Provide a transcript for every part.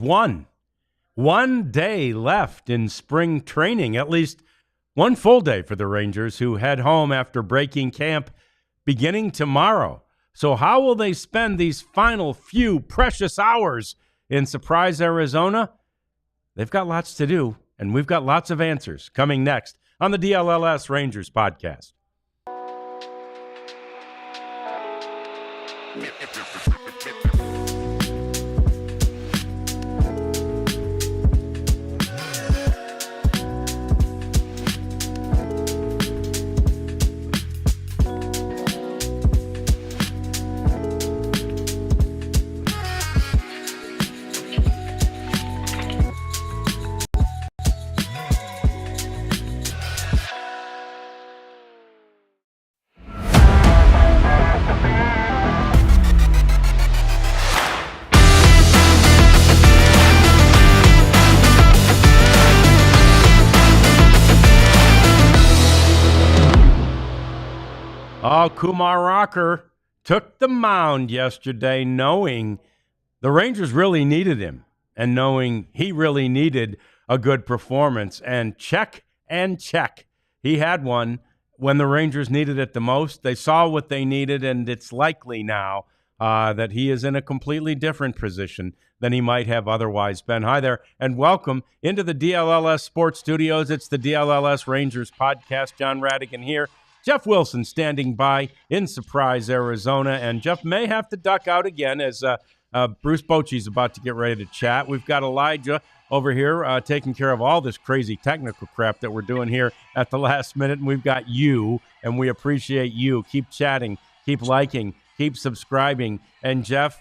One day left in spring training, at least one full day for the Rangers, who head home after breaking camp beginning tomorrow. So how will they spend these final few precious hours in Surprise, Arizona? They've got lots to do, and we've got lots of answers coming next on the DLLS Rangers podcast. Oh, Kumar Rocker took the mound yesterday knowing the Rangers really needed him and knowing he really needed a good performance. And check. He had one when the Rangers needed it the most. They saw what they needed, and it's likely now that he is in a completely different position than he might have otherwise been. Hi there, and welcome into the DLLS Sports Studios. It's the DLLS Rangers podcast. John Radigan here. Jeff Wilson standing by in Surprise, Arizona, and Jeff may have to duck out again as Bruce Bochy's about to get ready to chat. We've got Elijah over here taking care of all this crazy technical crap that we're doing here at the last minute, and we've got you, and we appreciate you. Keep chatting, keep liking, keep subscribing, and Jeff,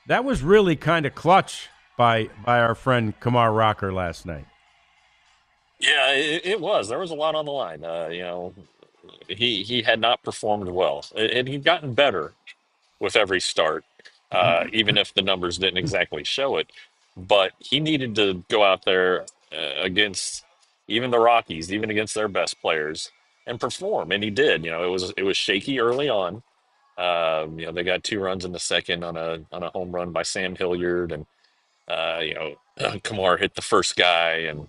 that was really kind of clutch by our friend Kumar Rocker last night. Yeah, it was. There was a lot on the line. He had not performed well, and he'd gotten better with every start, even if the numbers didn't exactly show it. But he needed to go out there against even the Rockies, even against their best players, and perform, and he did. It was shaky early on. They got 2 runs in the second on a home run by Sam Hilliard, and Kumar hit the first guy, and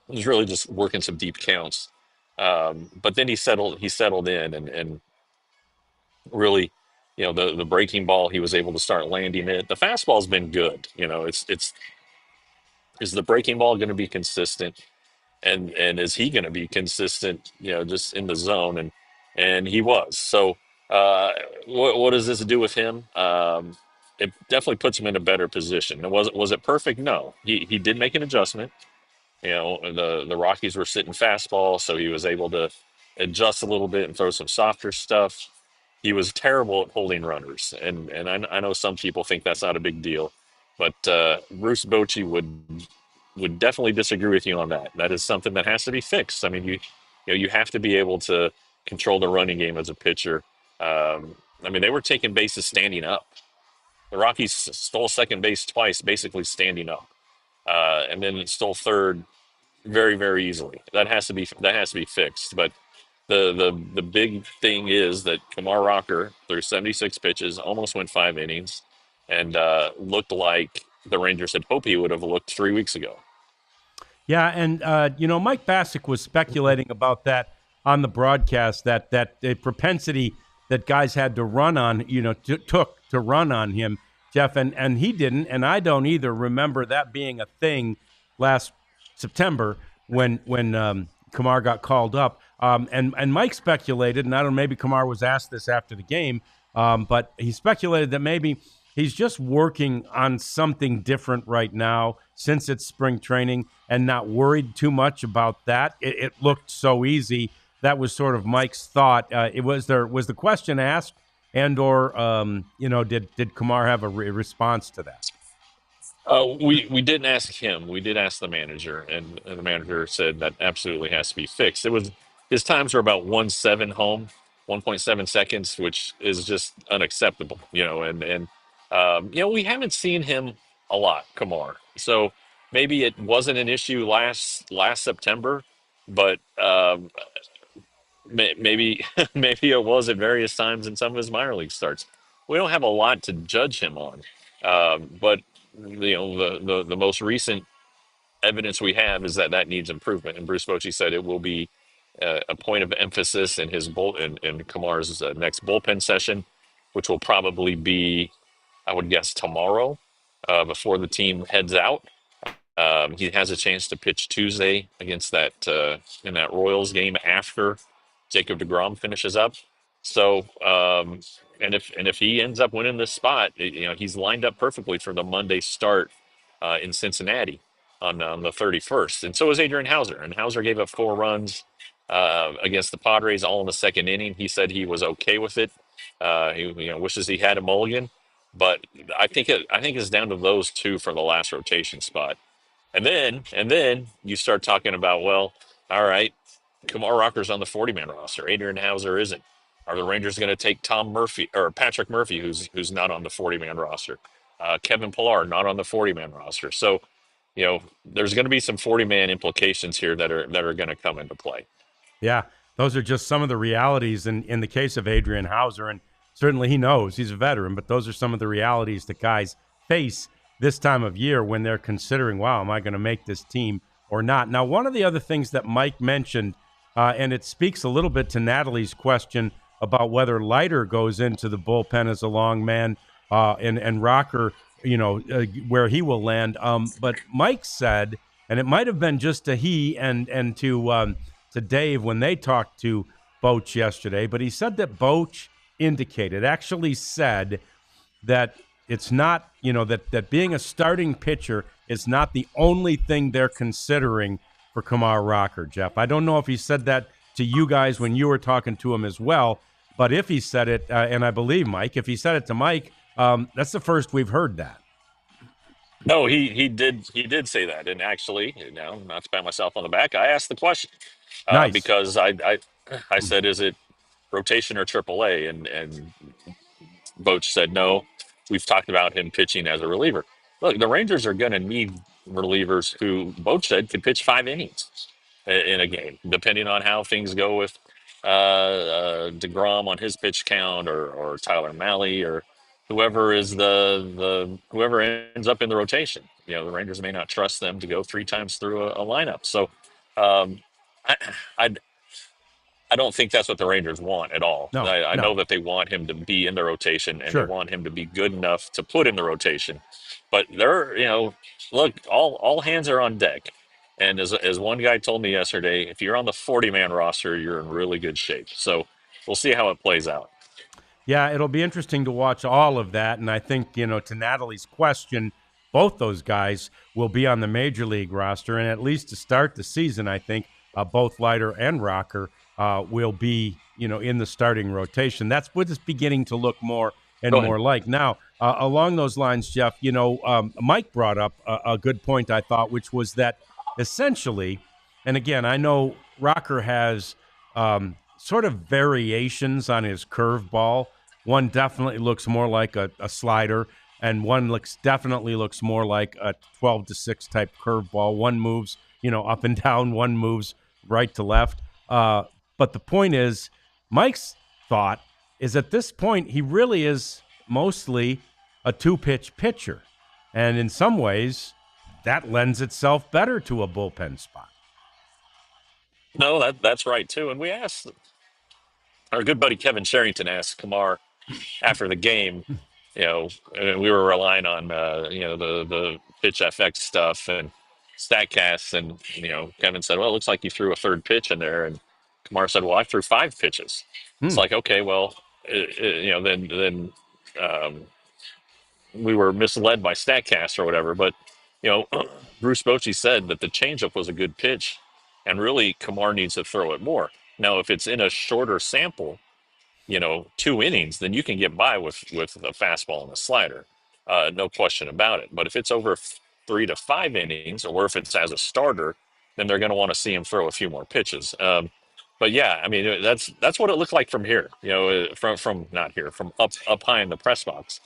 it was really just working some deep counts. But then he settled in and really, the breaking ball, he was able to start landing it. The fastball's been good. It's is the breaking ball going to be consistent, and is he going to be consistent? Just in the zone, and he was. So, what does this do with him? It definitely puts him in a better position. And was it perfect? No, he did make an adjustment. The Rockies were sitting fastball, so he was able to adjust a little bit and throw some softer stuff. He was terrible at holding runners, and I know some people think that's not a big deal, but Bruce Bochy would definitely disagree with you on that. That is something that has to be fixed. I mean, you have to be able to control the running game as a pitcher. They were taking bases standing up. The Rockies stole second base twice, basically standing up, and then stole third very, very easily. That has to be fixed. But the big thing is that Kumar Rocker threw 76 pitches, almost went 5 innings, and looked like the Rangers had hoped he would have looked 3 weeks ago. Yeah, and Mike Bassick was speculating about that on the broadcast, that the propensity that guys had to run on, took to run on him, Jeff, and he didn't, and I don't either remember that being a thing last September when Kumar got called up. And Mike speculated, and I don't know, maybe Kumar was asked this after the game, but he speculated that maybe he's just working on something different right now since it's spring training and not worried too much about that. It looked so easy. That was sort of Mike's thought. Was the question asked, and or did Kumar have a response to that? We didn't ask him. We did ask the manager, and the manager said that absolutely has to be fixed. His times were about 1.7 home, 1.7 seconds, which is just unacceptable. We haven't seen him a lot, Kumar. So maybe it wasn't an issue last September, but maybe maybe it was at various times in some of his minor league starts. We don't have a lot to judge him on, but the most recent evidence we have is that that needs improvement. And Bruce Bochy said it will be a point of emphasis in his in Kamar's next bullpen session, which will probably be, I would guess, tomorrow, before the team heads out. He has a chance to pitch Tuesday against that in that Royals game after Jacob DeGrom finishes up. So, and if he ends up winning this spot, he's lined up perfectly for the Monday start in Cincinnati on the 31st. And so is Adrian Hauser. And Hauser gave up 4 runs against the Padres all in the second inning. He said he was okay with it. He wishes he had a mulligan, but I think it's down to those two for the last rotation spot. And then you start talking about, well, all right, Kumar Rocker's on the 40-man roster. Adrian Hauser isn't. Are the Rangers going to take Tom Murphy or Patrick Murphy, who's not on the 40-man roster? Kevin Pillar not on the 40-man roster. So, there's going to be some 40-man implications here that are going to come into play. Yeah, those are just some of the realities in the case of Adrian Hauser. And certainly he knows he's a veteran, but those are some of the realities that guys face this time of year when they're considering, wow, am I going to make this team or not? Now, one of the other things that Mike mentioned, and it speaks a little bit to Natalie's question about whether Leiter goes into the bullpen as a long man and Rocker, where he will land. But Mike said, and it might have been just to he and to Dave when they talked to Boch yesterday, but he said that Boch actually said that it's not, that being a starting pitcher is not the only thing they're considering for Kumar Rocker, Jeff. I don't know if he said that to you guys when you were talking to him as well, but if he said it, and I believe Mike, if he said it to Mike, that's the first we've heard that. No, he did say that, and actually, not to pat myself on the back, I asked the question Nice. because I said, is it rotation or AAA? And Boch said no. We've talked about him pitching as a reliever. Look, the Rangers are going to need relievers who Boch said could pitch 5 innings in a game, depending on how things go with DeGrom on his pitch count, or Tyler Malley, or whoever is the whoever ends up in the rotation. The Rangers may not trust them to go 3 times through a lineup. So um, I, I I don't think that's what the Rangers want at all. No, I know no. that they want him to be in the rotation, and they Sure. want him to be good enough to put in the rotation. But look, all hands are on deck. And as one guy told me yesterday, if you're on the 40-man roster, you're in really good shape. So we'll see how it plays out. Yeah, it'll be interesting to watch all of that. And I think, to Natalie's question, both those guys will be on the major league roster. And at least to start the season, I think both Leiter and Rocker will be, in the starting rotation. That's what it's beginning to look more and Go ahead. more like. Now, along those lines, Jeff, Mike brought up a good point, I thought, which was that essentially, and again, I know Rocker has sort of variations on his curveball. One definitely looks more like a slider, and one definitely looks more like a 12-6 type curveball. One moves, up and down. One moves right to left. But the point is, Mike's thought is at this point he really is mostly a two-pitch pitcher, and in some ways, that lends itself better to a bullpen spot. No, that's right too. And we asked our good buddy Kevin Sherrington asked Kamar after the game, and we were relying on the pitch FX stuff and Statcast, and Kevin said, well, it looks like you threw a third pitch in there, and Kamar said, well, I threw 5 pitches. It's Hmm. like, okay, well, then we were misled by Statcast or whatever, but you know Bruce Bochy said that the changeup was a good pitch, and really Kamar needs to throw it more. Now, if it's in a shorter sample, 2 innings, then you can get by with a fastball and a slider, no question about it. But if it's over 3 to 5 innings, or if it's as a starter, then they're going to want to see him throw a few more pitches. But yeah, I mean that's what it looked like from here. From not here, from up high in the press box,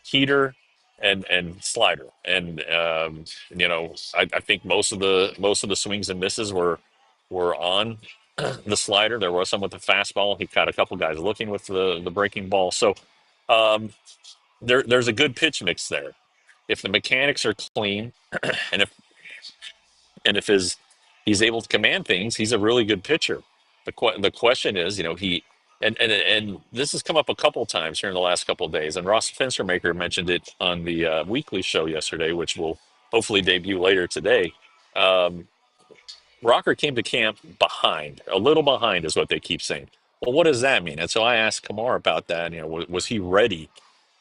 heater and slider, and I think most of the swings and misses were on the slider. There was some with the fastball. He caught a couple guys looking with the breaking ball. So um, there's a good pitch mix there. if the mechanics are clean, and if he's able to command things, he's a really good pitcher. The question is, he and this has come up a couple times here in the last couple of days, and Ross Fenstermaker mentioned it on the weekly show yesterday, which will hopefully debut later today. Um, Rocker came to camp behind, a little behind, is what they keep saying. Well, what does that mean? And so I asked Kumar about that. Was he ready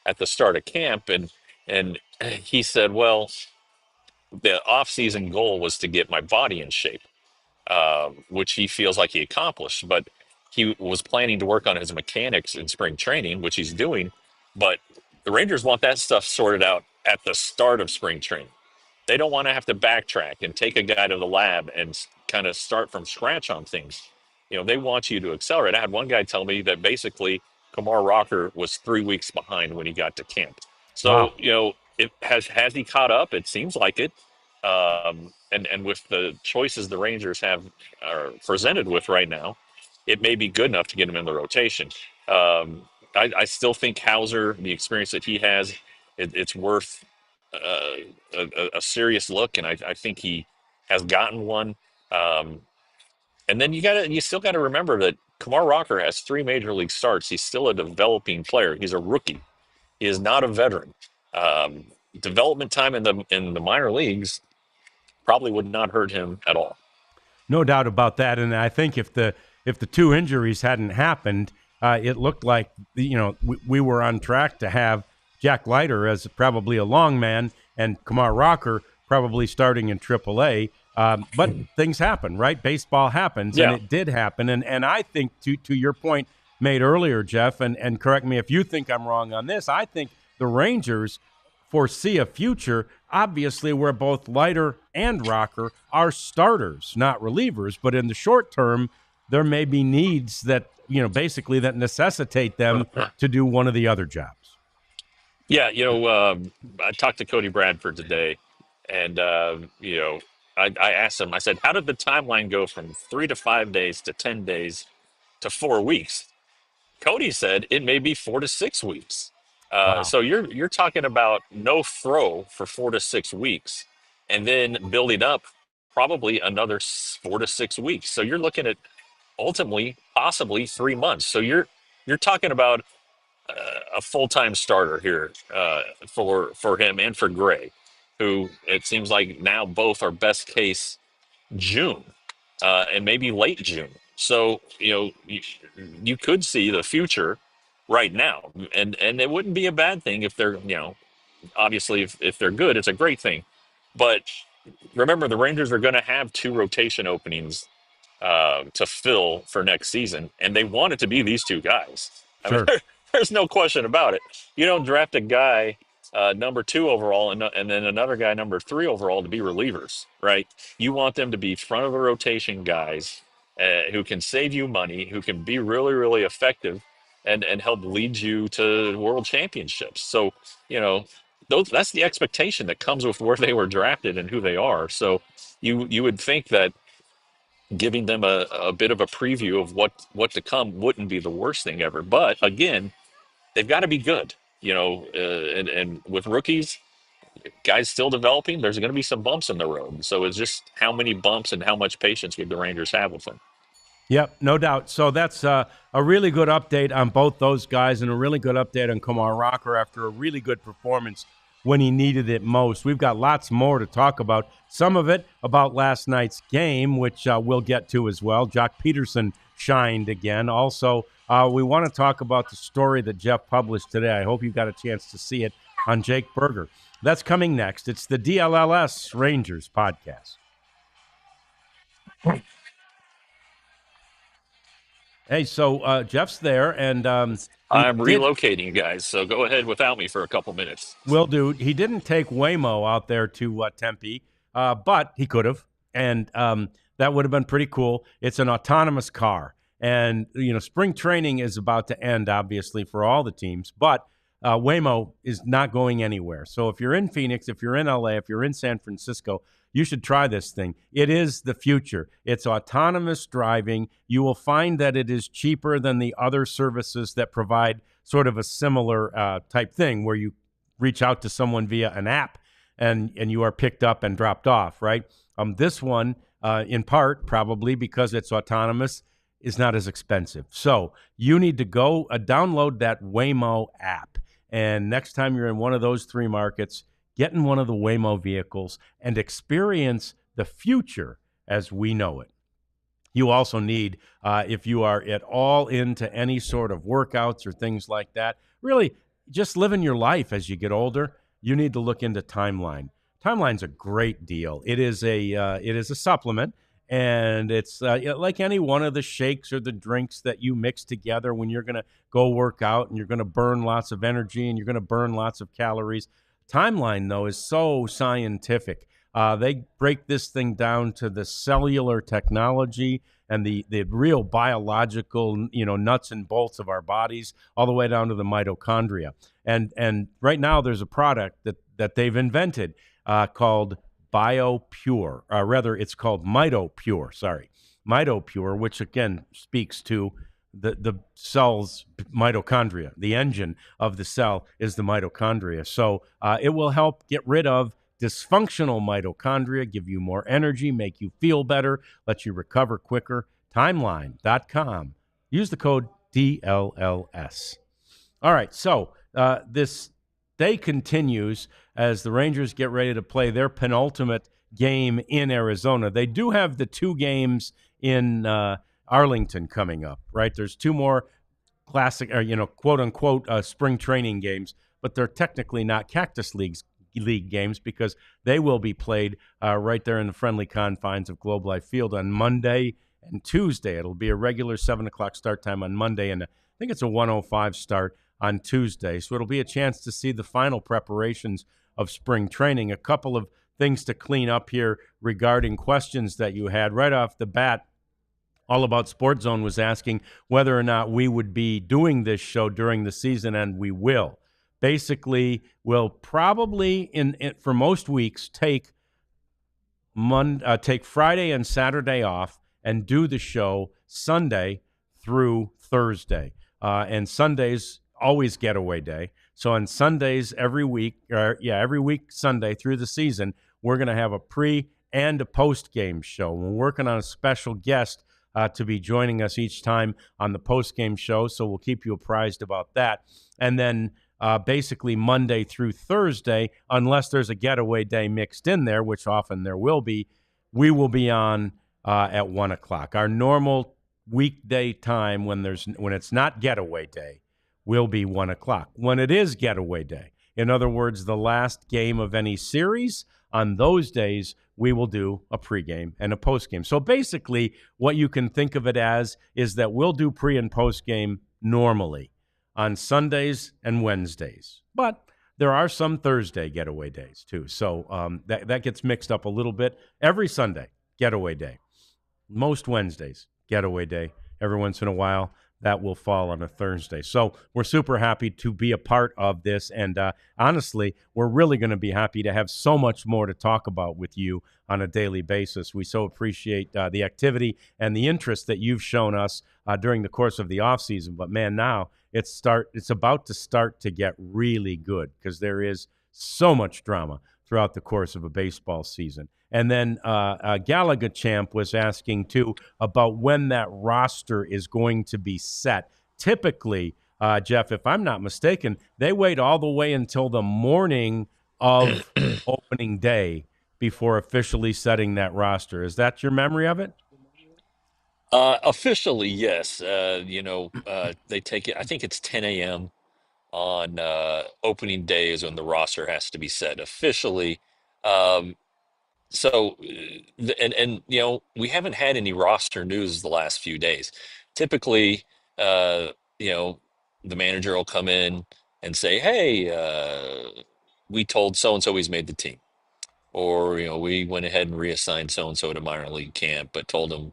at the start of camp? And he said, well, the off-season goal was to get my body in shape, which he feels like he accomplished. But he was planning to work on his mechanics in spring training, which he's doing. But the Rangers want that stuff sorted out at the start of spring training. They don't want to have to backtrack and take a guy to the lab and kind of start from scratch on things. They want you to accelerate. I had one guy tell me that basically Kumar Rocker was 3 weeks behind when he got to camp. So, Wow. it has he caught up? It seems like it. And with the choices the Rangers have are presented with right now, it may be good enough to get him in the rotation. I still think Hauser, the experience that he has, it's worth a serious look, and I think he has gotten one. Um, and then you still got to remember that Kumar Rocker has 3 major league starts. He's still a developing player. He's a rookie. He is not a veteran. Um, Development time in the minor leagues probably would not hurt him at all. No doubt about that. And I think if the two injuries hadn't happened, it looked like we were on track to have Jack Leiter as probably a long man and Kumar Rocker probably starting in AAA. But things happen, right? Baseball happens, and Yeah. it did happen. And I think to your point made earlier, Jeff, and correct me if you think I'm wrong on this, I think the Rangers foresee a future, obviously, where both Leiter and Rocker are starters, not relievers. But in the short term, there may be needs that, basically that necessitate them to do one of the other jobs. Yeah, I talked to Cody Bradford today, and I asked him. I said, "How did the timeline go from 3 to 5 days to 10 days to 4 weeks?" Cody said it may be 4 to 6 weeks. Wow. So you're talking about no throw for 4 to 6 weeks, and then building up probably another 4 to 6 weeks. So you're looking at ultimately possibly 3 months. So you're talking about a full time starter here for him and for Gray, who it seems like now both are best case June and maybe late June. So you could see the future right now, and it wouldn't be a bad thing if they're obviously if they're good, it's a great thing. But remember, the Rangers are going to have 2 rotation openings to fill for next season, and they want it to be these 2 guys. I mean, Sure. there's no question about it. You don't draft a guy number 2 overall and then another guy number 3 overall to be relievers, right? You want them to be front of the rotation guys who can save you money, who can be really, really effective, and help lead you to world championships. So, that's the expectation that comes with where they were drafted and who they are. So you would think that giving them a bit of a preview of what to come wouldn't be the worst thing ever. But again, they've got to be good, and with rookies, guys still developing, there's going to be some bumps in the road. So it's just how many bumps and how much patience would the Rangers have with them. Yep, no doubt. So that's a really good update on both those guys and a really good update on Kumar Rocker after a really good performance when he needed it most. We've got lots more to talk about. Some of it about last night's game, which we'll get to as well. Jock Peterson shined again. Also, we want to talk about the story that Jeff published today. I hope you got a chance to see it on Jake Berger. That's coming next. It's the DLLS Rangers podcast. Hey, so Jeff's there, and he I'm did. relocating, you guys, so go ahead without me for a couple minutes. Will do. He didn't take Waymo out there to Tempe, but he could have, and that would have been pretty cool. It's an autonomous car, and spring training is about to end, obviously, for all the teams, but Waymo is not going anywhere. So if you're in Phoenix, if you're in LA, if you're in San Francisco, you should try this thing. It is the future. It's autonomous driving. You will find that it is cheaper than the other services that provide sort of a similar type thing where you reach out to someone via an app, and you are picked up and dropped off, right? This one, in part, probably because it's autonomous, is not as expensive. So you need to go download that Waymo app. And next time you're in one of those three markets, get in one of the Waymo vehicles and experience the future as we know it. You also need, if you are at all into any sort of workouts or things like that, really just living your life as you get older, you need to look into Timeline. Timeline's a great deal. It is a supplement, and it's like any one of the shakes or the drinks that you mix together when you're going to go work out and you're going to burn lots of energy and you're going to burn lots of calories. Timeline, though, is so scientific. They break this thing down to the cellular technology and the real biological, nuts and bolts of our bodies, all the way down to the mitochondria. And right now, there's a product that they've invented called BioPure. Rather, it's called MitoPure. Sorry, MitoPure, which again speaks to the cell's mitochondria. The engine of the cell is the mitochondria. So it will help get rid of dysfunctional mitochondria, give you more energy, make you feel better, let you recover quicker. Timeline.com. Use the code DLLS. All right, so this day continues as the Rangers get ready to play their penultimate game in Arizona. They do have the two games in Arlington coming up, right? There's two more classic, or quote unquote, spring training games, but they're technically not Cactus League games because they will be played right there in the friendly confines of Globe Life Field on Monday and Tuesday. It'll be a regular 7 o'clock start time on Monday, and I think it's a 1:05 start on Tuesday. So it'll be a chance to see the final preparations of spring training. A couple of things to clean up here regarding questions that you had right off the bat. All About Sports Zone was asking whether or not we would be doing this show during the season, and we will. Basically, we'll probably, for most weeks, take Friday and Saturday off and do the show Sunday through Thursday. And Sundays always getaway day. So on Sundays every week Sunday through the season, we're going to have a pre and a post game show. We're working on a special guest to be joining us each time on the post game show. So we'll keep you apprised about that. And then basically Monday through Thursday, unless there's a getaway day mixed in there, which often there will be, we will be on at 1 o'clock. Our normal weekday time when it's not getaway day will be 1 o'clock. When it is getaway day, in other words, the last game of any series, on those days, we will do a pregame and a postgame. So basically, what you can think of it as is that we'll do pre and postgame normally on Sundays and Wednesdays. But there are some Thursday getaway days, too. So that gets mixed up a little bit. Every Sunday, getaway day. Most Wednesdays, getaway day. Every once in a while, that will fall on a Thursday. So we're super happy to be a part of this. And honestly, we're really going to be happy to have so much more to talk about with you on a daily basis. We so appreciate the activity and the interest that you've shown us during the course of the offseason. But, man, now it's about to start to get really good because there is so much drama throughout the course of a baseball season. And then Gallagher Champ was asking, too, about when that roster is going to be set. Typically, Jeff, if I'm not mistaken, they wait all the way until the morning of opening day before officially setting that roster. Is that your memory of it? Officially, yes. They take it, I think it's 10 a.m. on opening day is when the roster has to be set officially. Um, and we haven't had any roster news the last few days. Typically, uh, you know, the manager will come in and say, "Hey, we told so and so he's made the team," or we went ahead and reassigned so and so to minor league camp, but told him,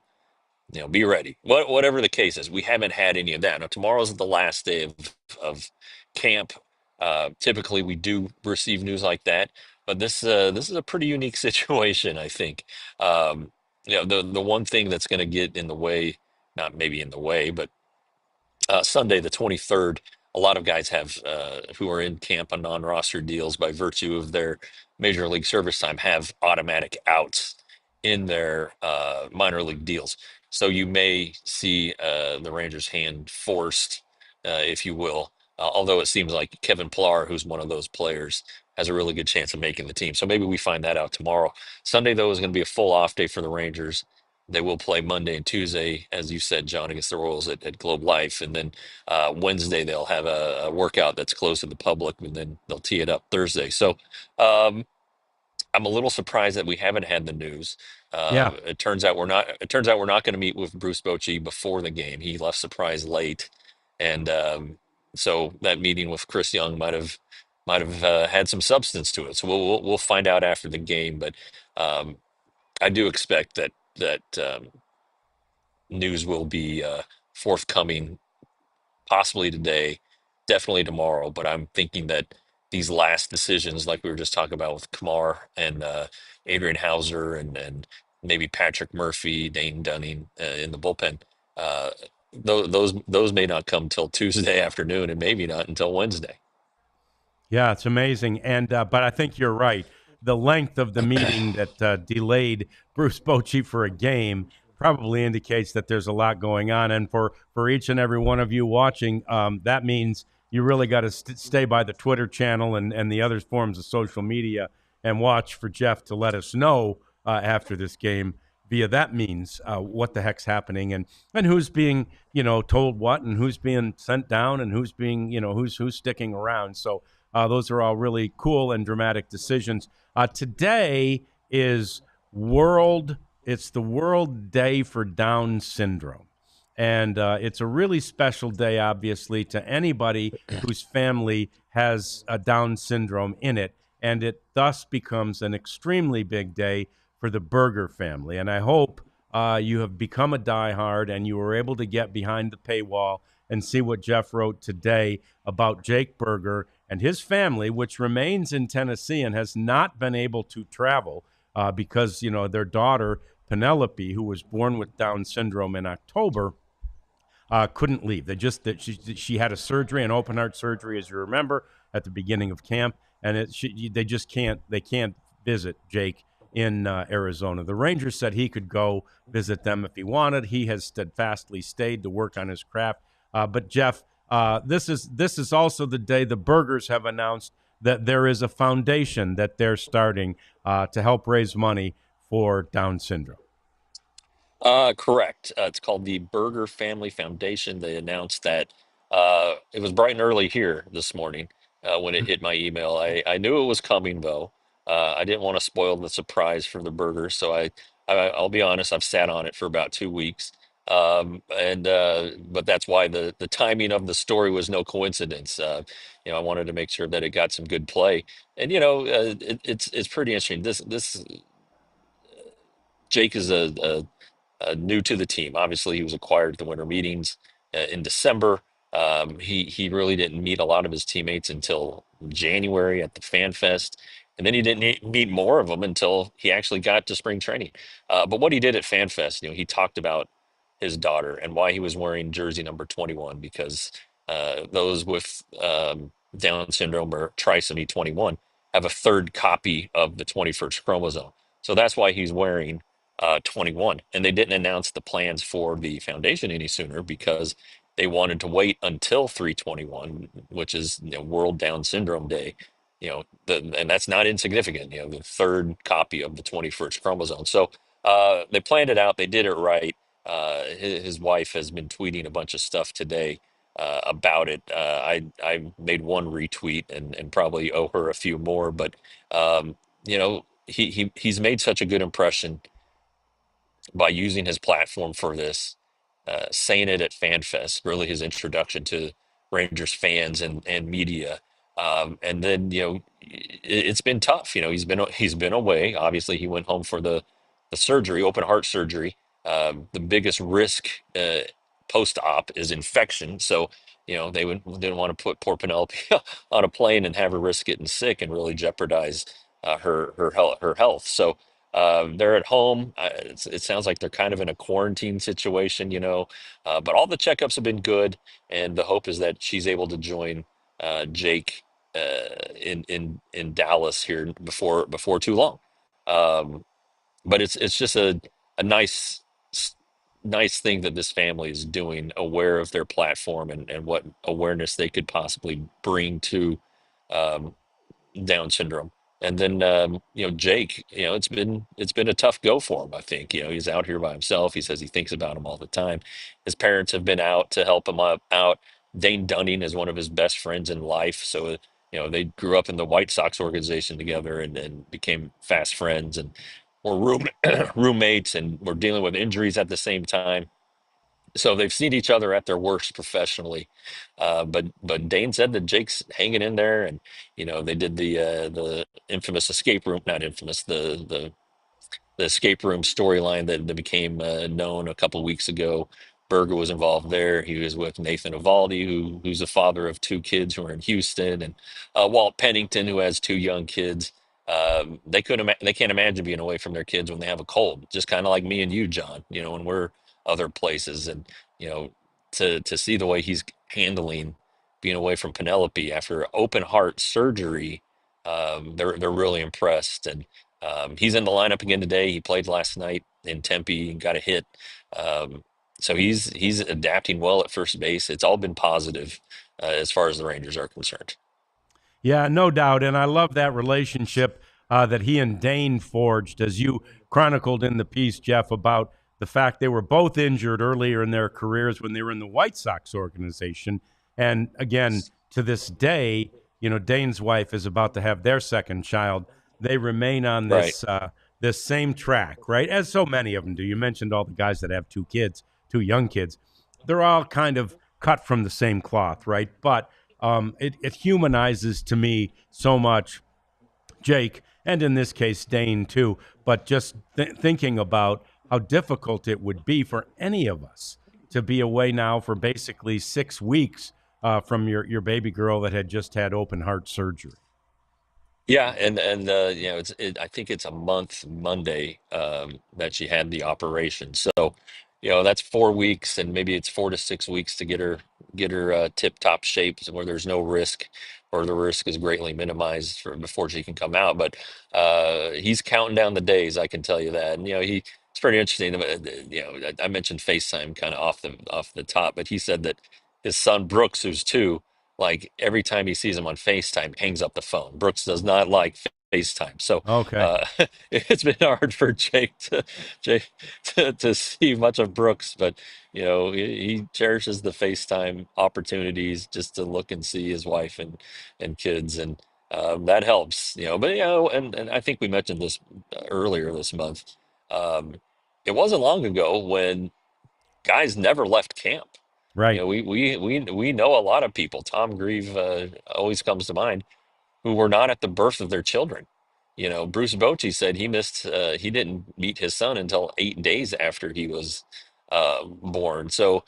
be ready. Whatever the case is, we haven't had any of that. Now, tomorrow's the last day of camp. Typically, we do receive news like that, but this is a pretty unique situation, I think. The one thing that's going to get in the way, not maybe in the way, but Sunday the 23rd a lot of guys have who are in camp on non-roster deals by virtue of their major league service time have automatic outs in their minor league deals. So you may see the Rangers' hand forced, if you will. Although it seems like Kevin Pillar, who's one of those players, has a really good chance of making the team. So maybe we find that out tomorrow. Sunday, though, is going to be a full off day for the Rangers. They will play Monday and Tuesday, as you said, John, against the Royals at Globe Life. And then Wednesday, they'll have a workout that's closed to the public, and then they'll tee it up Thursday. So um, I'm a little surprised that we haven't had the news. Yeah. It turns out we're not. It turns out we're not going to meet with Bruce Bochy before the game. He left surprise late, and so that meeting with Chris Young might have had some substance to it. So we'll find out after the game. But um, I do expect that news will be forthcoming, possibly today, definitely tomorrow. But I'm thinking that these last decisions, like we were just talking about with Kumar and Adrian Hauser and maybe Patrick Murphy, Dane Dunning in the bullpen, uh, those may not come till Tuesday afternoon, and maybe not until Wednesday. Yeah, it's amazing. And but I think you're right. The length of the meeting that delayed Bruce Bochy for a game probably indicates that there's a lot going on. And for each and every one of you watching, that means you really got to stay by the Twitter channel and the other forms of social media and watch for Jeff to let us know after this game via that means what the heck's happening and who's being told what and who's being sent down and who's being who's sticking around. So those are all really cool and dramatic decisions. Today is it's the World Day for Down Syndrome. And it's a really special day, obviously, to anybody whose family has a Down syndrome in it. And it thus becomes an extremely big day for the Berger family. And I hope you have become a diehard and you were able to get behind the paywall and see what Jeff wrote today about Jake Berger and his family, which remains in Tennessee and has not been able to travel because, their daughter, Penelope, who was born with Down syndrome in October, couldn't leave. She had a surgery, an open heart surgery, as you remember, at the beginning of camp, and they can't visit Jake in Arizona. The Rangers said he could go visit them if he wanted. He has steadfastly stayed to work on his craft. But Jeff, this is also the day the Bergers have announced that there is a foundation that they're starting to help raise money for Down syndrome. Correct. It's called the Berger Family Foundation. They announced that it was bright and early here this morning when it hit my email. I knew it was coming though. I didn't want to spoil the surprise for the Bergers, so I'll be honest. I've sat on it for about 2 weeks, and but that's why the timing of the story was no coincidence. I wanted to make sure that it got some good play, and it's pretty interesting. This Jake is new to the team. Obviously, he was acquired at the winter meetings in December. He really didn't meet a lot of his teammates until January at the Fan Fest, and then he didn't meet more of them until he actually got to spring training. But what he did at Fan Fest, he talked about his daughter and why he was wearing jersey number 21 because those with Down syndrome or trisomy 21 have a third copy of the 21st chromosome. So that's why he's wearing 21. And they didn't announce the plans for the foundation any sooner because they wanted to wait until 321, which is World Down Syndrome Day. And that's not insignificant. The third copy of the 21st chromosome. So they planned it out. They did it right. His wife has been tweeting a bunch of stuff today about it. I made one retweet and probably owe her a few more, but he's made such a good impression by using his platform for this, saying it at FanFest, really his introduction to Rangers fans and media. And then it's been tough. He's been away. Obviously, he went home for the surgery, open heart surgery. The biggest risk post op is infection. So didn't want to put poor Penelope on a plane and have her risk getting sick and really jeopardize her health. So They're at home. It sounds like they're kind of in a quarantine situation, but all the checkups have been good, and the hope is that she's able to join Jake in Dallas here before too long. Um, but it's just a s- nice thing that this family is doing, aware of their platform and what awareness they could possibly bring to um, Down syndrome. And then Jake, it's been a tough go for him. I think he's out here by himself. He says he thinks about him all the time. His parents have been out to help him out. Dane Dunning is one of his best friends in life, so they grew up in the White Sox organization together and became fast friends and were roommates and were dealing with injuries at the same time, so they've seen each other at their worst professionally. But Dane said that Jake's hanging in there, and they did the infamous escape room, not infamous, the escape room storyline that became known a couple weeks ago. Berger was involved there. He was with Nathan Evaldi, who's the father of two kids who are in Houston, and Walt Pennington, who has two young kids. They can't imagine being away from their kids when they have a cold. Just kind of like me and you, John. When we're other places, and you know, to see the way he's handling being away from Penelope after open heart surgery, they're really impressed. And he's in the lineup again today. He played last night in Tempe and got a hit. Um, so he's adapting well at first base. It's all been positive as far as the Rangers are concerned. Yeah, no doubt. And I love that relationship that he and Dane forged, as you chronicled in the piece, Jeff, about the fact they were both injured earlier in their careers when they were in the White Sox organization. And again, to this day, Dane's wife is about to have their second child. They remain on Right. this same track, right? As so many of them do. You mentioned all the guys that have two kids, two young kids. They're all kind of cut from the same cloth, right? But it humanizes to me so much Jake, and in this case, Dane too. But just thinking about how difficult it would be for any of us to be away now for basically 6 weeks from your baby girl that had just had open heart surgery. Yeah, and I think it's a month Monday that she had the operation. So, that's 4 weeks, and maybe it's 4 to 6 weeks to get her tip top shape, where there's no risk, or the risk is greatly minimized before she can come out. But he's counting down the days, I can tell you that. And it's pretty interesting. I mentioned FaceTime kind of off the top, but he said that his son Brooks, who's two, like every time he sees him on FaceTime, hangs up the phone. Brooks does not like FaceTime. So Okay. uh, it's been hard for Jake to see much of Brooks, but he cherishes the FaceTime opportunities just to look and see his wife and kids, and that helps. But and I think we mentioned this earlier this month. Um, it wasn't long ago when guys never left camp. Right. We know a lot of people. Tom Grieve always comes to mind, who were not at the birth of their children. Bruce Bochy said he didn't meet his son until 8 days after he was born. So,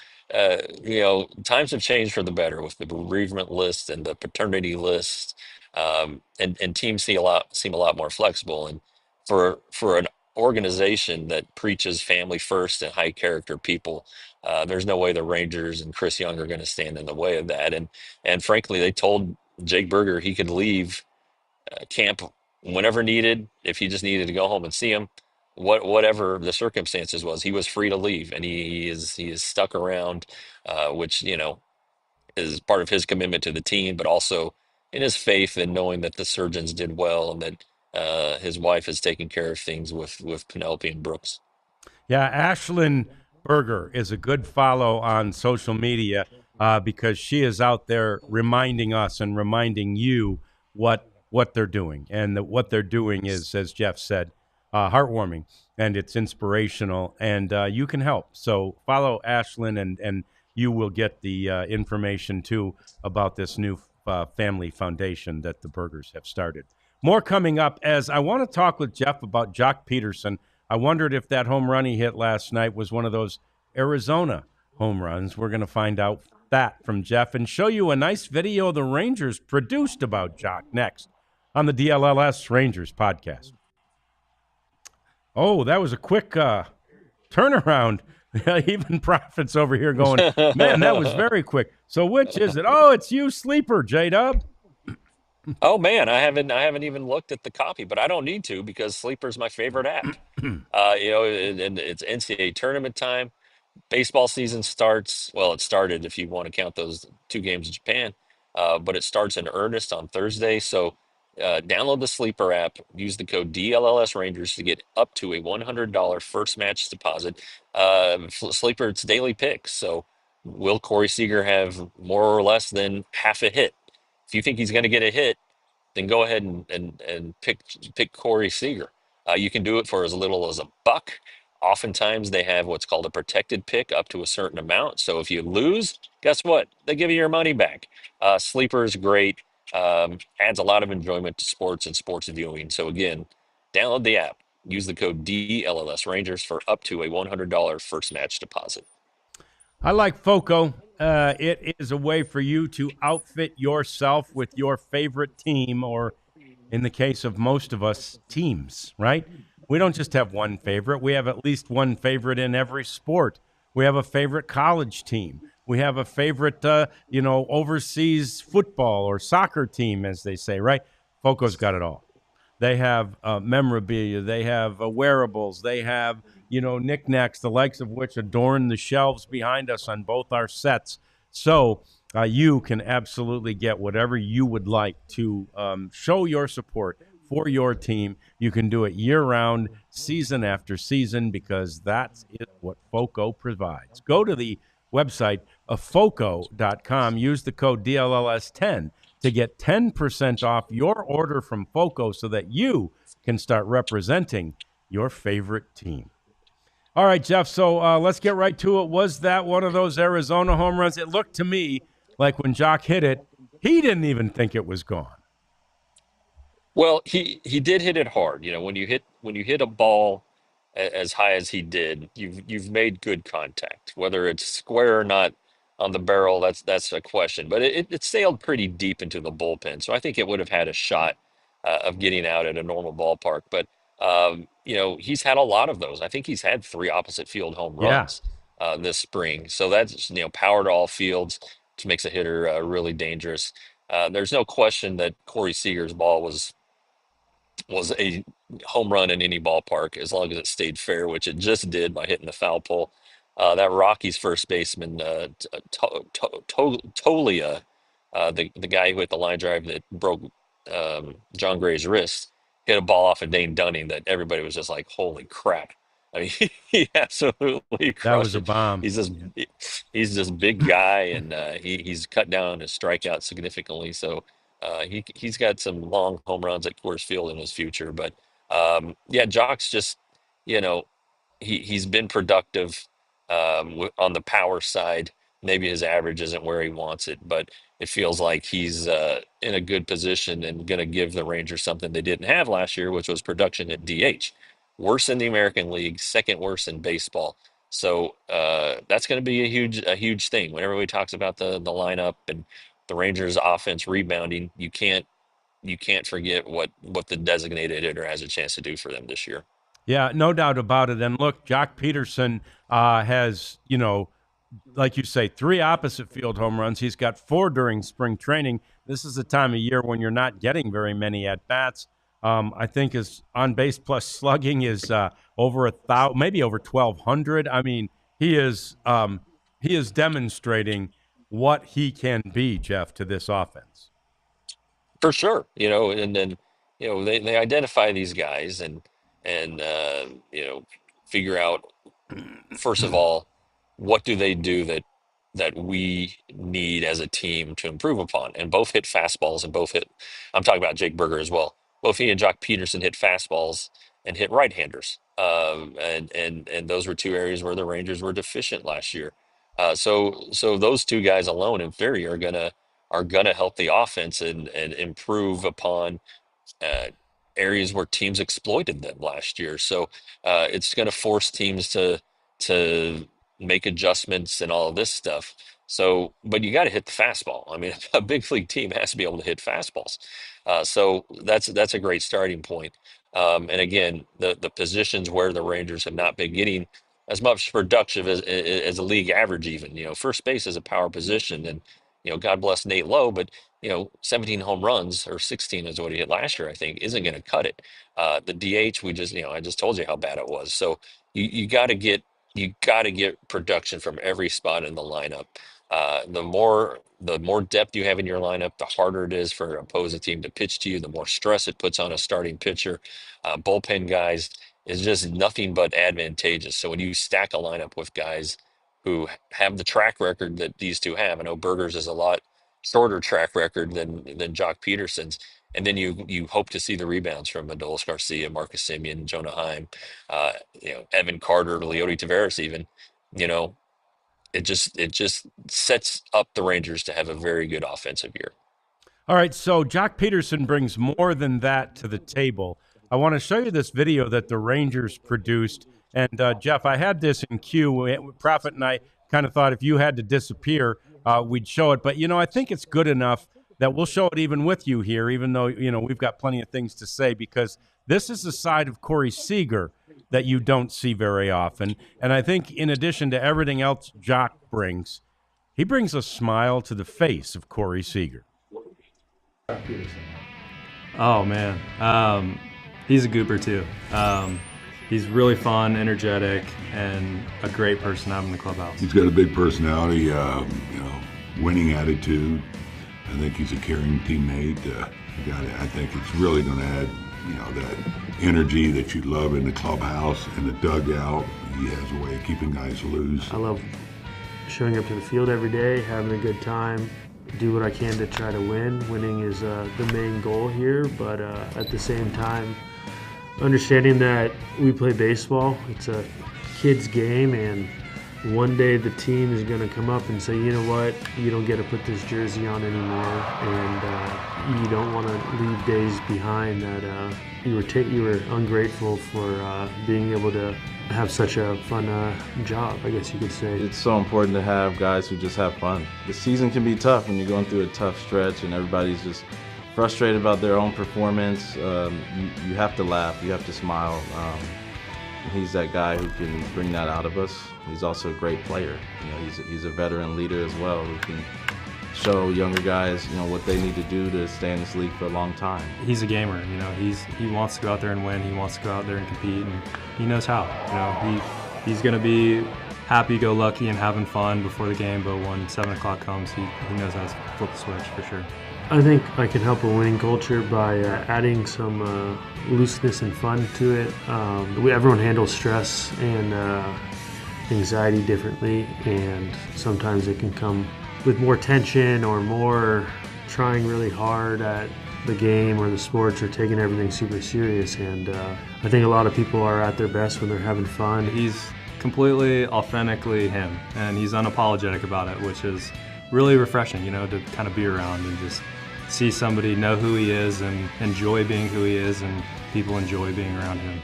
times have changed for the better with the bereavement list and the paternity list, and teams seem a lot more flexible. And for an organization that preaches family first and high character people, there's no way the Rangers and Chris Young are going to stand in the way of that. And frankly, they told Jake Berger he could leave camp whenever needed. If he just needed to go home and see him, whatever the circumstances was, he was free to leave, and he is stuck around, which is part of his commitment to the team, but also in his faith in knowing that the surgeons did well, and that his wife is taking care of things with Penelope and Brooks. Yeah, Ashlyn Berger is a good follow on social media because she is out there reminding us and reminding you what they're doing, and that what they're doing is, as Jeff said, heartwarming, and it's inspirational, and you can help. So follow Ashlyn, and you will get the information too about this new family foundation that the Bergers have started. More coming up, as I want to talk with Jeff about Jock Peterson. I wondered if that home run he hit last night was one of those Arizona home runs. We're going to find out that from Jeff and show you a nice video the Rangers produced about Jock next on the DLLS Rangers podcast. Oh, that was a quick turnaround. Even Profits over here going, man, that was very quick. So which is it? Oh, it's you, Sleeper, J Dub. Oh man, I haven't even looked at the copy, but I don't need to because Sleeper's my favorite app. And it's NCAA tournament time. Baseball season starts. Well, it started if you want to count those two games in Japan, but it starts in earnest on Thursday. So download the Sleeper app. Use the code DLLS Rangers to get up to a $100 first match deposit. Sleeper, it's daily picks. So will Corey Seager have more or less than half a hit? If you think he's going to get a hit, then go ahead and pick Corey Seager. You can do it for as little as $1. Oftentimes they have what's called a protected pick up to a certain amount. So if you lose, guess what? They give you your money back. Sleeper is great. Adds a lot of enjoyment to sports and sports viewing. So again, download the app. Use the code DLLS Rangers for up to a $100 first match deposit. I like FOCO. It is a way for you to outfit yourself with your favorite team, or in the case of most of us, teams, right? We don't just have one favorite. We have at least one favorite in every sport. We have a favorite college team. We have a favorite, overseas football or soccer team, as they say, right? FOCO's got it all. They have memorabilia. They have wearables. They have, knickknacks, the likes of which adorn the shelves behind us on both our sets. So you can absolutely get whatever you would like to show your support for your team. You can do it year round, season after season, because that's what FOCO provides. Go to the website of FOCO.com. Use the code DLLS10 to get 10% off your order from FOCO so that you can start representing your favorite team. All right, Jeff, so let's get right to it. Was that one of those Arizona home runs? It looked to me like when Jock hit it, he didn't even think it was gone. Well, he did hit it hard. When you hit a ball as high as he did, you've made good contact. Whether it's square or not on the barrel, that's a question. But it sailed pretty deep into the bullpen, so I think it would have had a shot of getting out at a normal ballpark. But he's had a lot of those. I think he's had three opposite field home Yeah. runs this spring. So that's power to all fields, which makes a hitter really dangerous. There's no question that Corey Seager's ball was a home run in any ballpark as long as it stayed fair, which it just did by hitting the foul pole. That Rockies first baseman, Tolia, the guy who hit the line drive that broke John Gray's wrist, hit a ball off of Dane Dunning that everybody was just like, "Holy crap!" I mean, he absolutely That was crushed a it. bomb. He's this big guy, and he's cut down his strikeout significantly. So he's got some long home runs at Coors Field in his future. But yeah, Jock's just you know he's been productive on the power side. Maybe his average isn't where he wants it, but it feels like he's in a good position and going to give the Rangers something they didn't have last year, which was production at DH. Worst in the American League, second worst in baseball. So that's going to be a huge thing. When everybody talks about the lineup and the Rangers' offense rebounding, you can't forget what the designated hitter has a chance to do for them this year. Yeah, no doubt about it. And look, Jock Peterson has, like you say, three opposite field home runs. He's got four during spring training. This is a time of year when you're not getting very many at bats. I think his on base plus slugging is over 1,000, maybe over 1,200. I mean, he is demonstrating what he can be, Jeff, to this offense. For sure, and then they identify these guys and figure out first of all, what do they do that we need as a team to improve upon? And both hit fastballs and both hit. I'm talking about Jake Berger as well. Both he and Jock Peterson hit fastballs and hit right-handers. And those were two areas where the Rangers were deficient last year. So those two guys alone, in theory, are gonna help the offense and improve upon uh, areas where teams exploited them last year. So it's going to force teams to make adjustments and all of this stuff. So, but you got to hit the fastball. I mean, a big league team has to be able to hit fastballs. So that's a great starting point. And again, the positions where the Rangers have not been getting as much production as a league average, even. First base is a power position, and God bless Nate Lowe, but 17 home runs or 16 is what he hit last year, I think, isn't going to cut it. The DH, I just told you how bad it was. So you got to get production from every spot in the lineup. The more depth you have in your lineup, the harder it is for an opposing team to pitch to you. The more stress it puts on a starting pitcher. Bullpen guys is just nothing but advantageous. So when you stack a lineup with guys who have the track record that these two have, I know Burgers is a lot shorter track record than Jock Peterson's, and then you hope to see the rebounds from Adolis Garcia, Marcus Simeon, Jonah Heim, Evan Carter, Leody Taveras, even. You know, it just sets up the Rangers to have a very good offensive year. All right, so Jock Peterson brings more than that to the table. I want to show you this video that the Rangers produced. And Jeff, I had this in queue. Prophet and I kind of thought if you had to disappear, we'd show it. But, I think it's good enough that we'll show it even with you here, even though, we've got plenty of things to say, because this is a side of Corey Seager that you don't see very often. And I think in addition to everything else Jock brings, he brings a smile to the face of Corey Seager. Oh man, he's a goober too. He's really fun, energetic, and a great person out in the clubhouse. He's got a big personality, winning attitude. I think he's a caring teammate. I think it's really going to add, that energy that you love in the clubhouse and the dugout. He has a way of keeping guys loose. I love showing up to the field every day, having a good time, do what I can to try to win. Winning is the main goal here, but at the same time, understanding that we play baseball, it's a kid's game, and one day the team is going to come up and say, you know what, you don't get to put this jersey on anymore, and you don't want to leave days behind that you were ungrateful for being able to have such a fun job, I guess you could say. It's so important to have guys who just have fun. The season can be tough when you're going through a tough stretch and everybody's just frustrated about their own performance. You have to laugh, you have to smile. He's that guy who can bring that out of us. He's also a great player. He's a veteran leader as well who can show younger guys, what they need to do to stay in this league for a long time. He's a gamer. He wants to go out there and win. He wants to go out there and compete, and he knows how. He's going to be happy-go-lucky and having fun before the game, but when 7 o'clock comes, he knows how to flip the switch for sure. I think I can help a winning culture by adding some looseness and fun to it. Everyone handles stress and anxiety differently, and sometimes it can come with more tension or more trying really hard at the game or the sports or taking everything super serious. And I think a lot of people are at their best when they're having fun. He's completely authentically him, and he's unapologetic about it, which is really refreshing, to kind of be around and just see somebody know who he is and enjoy being who he is, and people enjoy being around him.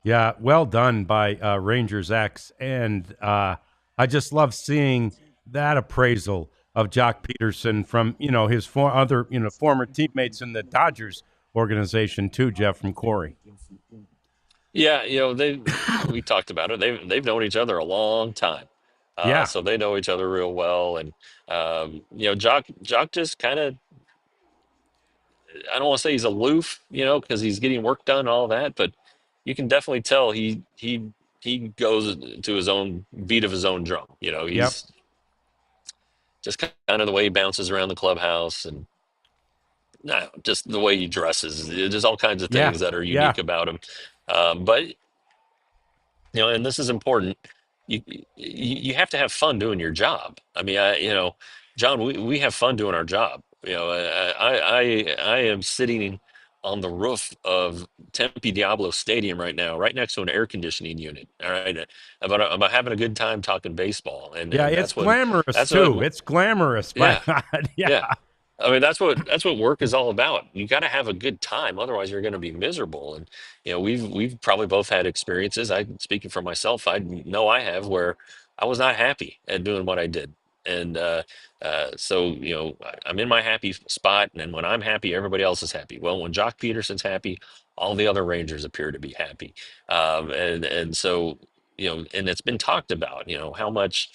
Yeah, well done by Rangers X, and I just love seeing that appraisal of Jock Peterson from his other former teammates in the Dodgers organization too, Jeff, from Corey. Yeah, we talked about it. They've known each other a long time. Yeah. So they know each other real well. And Jock just kind of, I don't want to say he's aloof, because he's getting work done and all that, but you can definitely tell he goes to his own beat of his own drum. He's just kind of the way he bounces around the clubhouse, and just the way he dresses. There's all kinds of things that are unique about him. But and this is important. You have to have fun doing your job. I mean, John, we have fun doing our job. I am sitting on the roof of Tempe Diablo Stadium right now, right next to an air conditioning unit. All right, I'm having a good time talking baseball, and it's glamorous too. It's glamorous. Yeah. I mean, that's what work is all about. You got to have a good time, otherwise you're going to be miserable. And we've probably both had experiences. Speaking for myself, I know I have, where I was not happy at doing what I did. And so, I'm in my happy spot. And when I'm happy, everybody else is happy. Well, when Jock Peterson's happy, all the other Rangers appear to be happy. And so, and it's been talked about, how much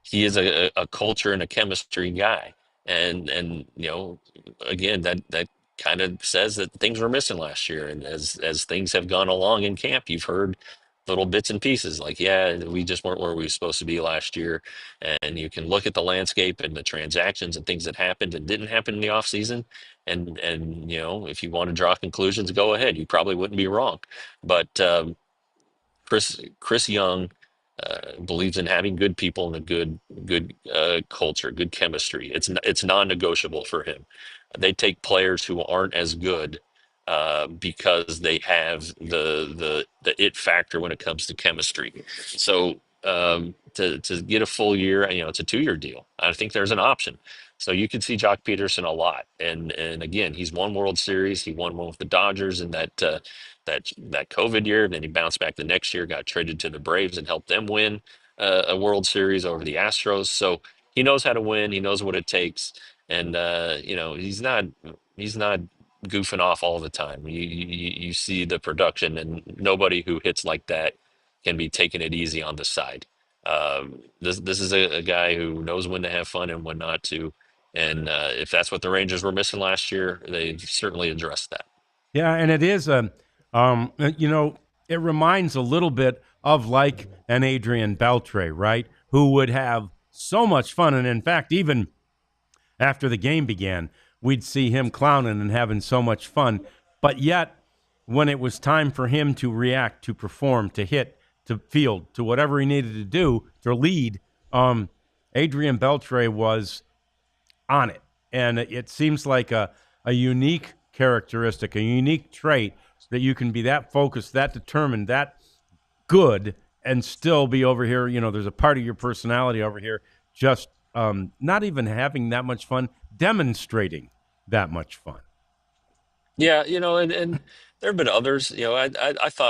he is a culture and a chemistry guy. And again, that kind of says that things were missing last year. And as things have gone along in camp, you've heard little bits and pieces like, yeah, we just weren't where we were supposed to be last year. And you can look at the landscape and the transactions and things that happened and didn't happen in the offseason. And if you want to draw conclusions, go ahead. You probably wouldn't be wrong. But Chris Young believes in having good people and a good culture, good chemistry. It's non-negotiable for him. They take players who aren't as good because they have the it factor when it comes to chemistry. So to get a full year, it's a 2-year deal. I think there's an option. So you can see Jock Peterson a lot, and again, he's won World Series. He won one with the Dodgers in that COVID year. Then he bounced back the next year, got traded to the Braves and helped them win a World Series over the Astros. So he knows how to win. He knows what it takes, and he's not goofing off all the time. You see the production, and nobody who hits like that can be taking it easy on the side. This is a guy who knows when to have fun and when not to. And if that's what the Rangers were missing last year, they certainly addressed that. Yeah, and it is it reminds a little bit of like an Adrian Beltre, right? Who would have so much fun, and in fact, even after the game began, we'd see him clowning and having so much fun. But yet, when it was time for him to react, to perform, to hit, to field, to whatever he needed to do to lead, Adrian Beltre was on it. And it seems like a unique characteristic, a unique trait that you can be that focused, that determined, that good, and still be over here. There's a part of your personality over here just not even having that much fun, demonstrating that much fun. Yeah, and there have been others. I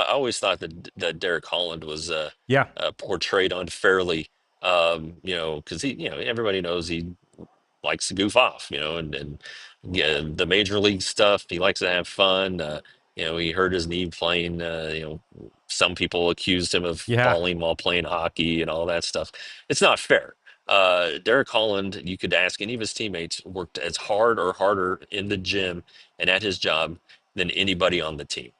always thought that Derek Holland was portrayed unfairly. Because everybody knows he likes to goof off. And yeah, the major league stuff. He likes to have fun. He hurt his knee playing. Some people accused him of falling while playing hockey and all that stuff. It's not fair. Derek Holland, you could ask any of his teammates, worked as hard or harder in the gym and at his job than anybody on the team.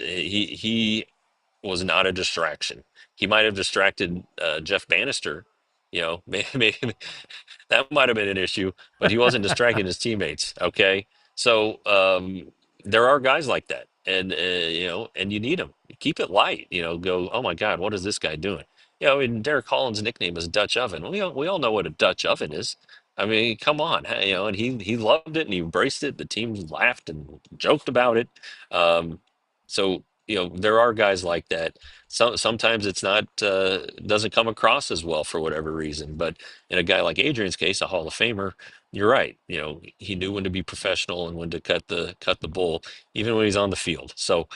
He was not a distraction. He might have distracted Jeff Bannister. Maybe that might have been an issue, but he wasn't distracting his teammates. Okay, so there are guys like that, and and you need them. Keep it light. Go. Oh my God, what is this guy doing? And Derek Collins' nickname is Dutch Oven. We all know what a Dutch oven is. I mean, come on, and he loved it and he embraced it. The team laughed and joked about it. So there are guys like that. Sometimes it's not doesn't come across as well for whatever reason. But in a guy like Adrian's case, a Hall of Famer, you're right. He knew when to be professional and when to cut the bull, even when he's on the field. So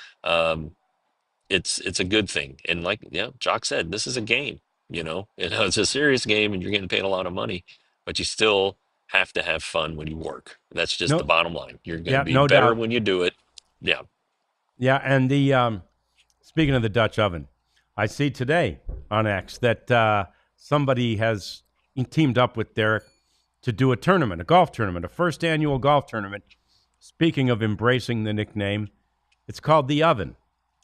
it's a good thing. And like Jock said, this is a game. It's a serious game, and you're getting paid a lot of money, but you still have to have fun when you work. That's just the bottom line. You're going to be better when you do it. Yeah. Yeah, and the speaking of the Dutch oven, I see today on X that somebody has teamed up with Derek to do a tournament, a golf tournament, a first annual golf tournament. Speaking of embracing the nickname, it's called The Oven.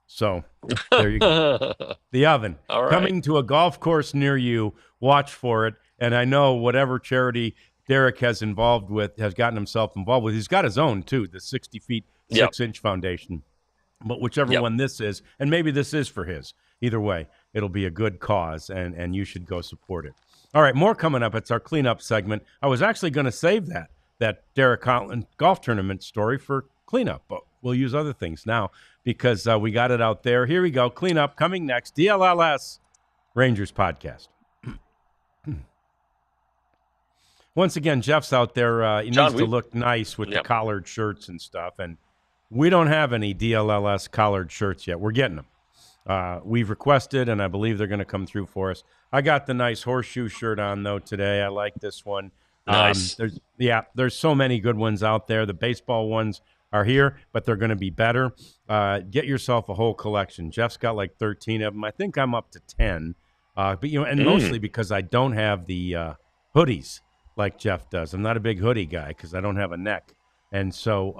So there you go. The Oven. All right. Coming to a golf course near you. Watch for it. And I know whatever charity Derek has gotten himself involved with, he's got his own too, the 60 feet, 6-inch foundation. But whichever one this is, and maybe this is for his, either way, it'll be a good cause, and you should go support it. All right, more coming up. It's our cleanup segment. I was actually going to save that Derek Holland golf tournament story for cleanup, but we'll use other things now because we got it out there. Here we go. Cleanup coming next. DLLS Rangers podcast. Once again, Jeff's out there. He needs to look nice with the collared shirts and stuff, and we don't have any DLLS collared shirts yet. We're getting them. we've requested, and I believe they're going to come through for us. I got the nice horseshoe shirt on, though, today. I like this one. Nice. There's so many good ones out there. The baseball ones are here, but they're going to be better. Get yourself a whole collection. Jeff's got like 13 of them. I think I'm up to 10. But and mostly because I don't have the hoodies like Jeff does. I'm not a big hoodie guy because I don't have a neck. And so,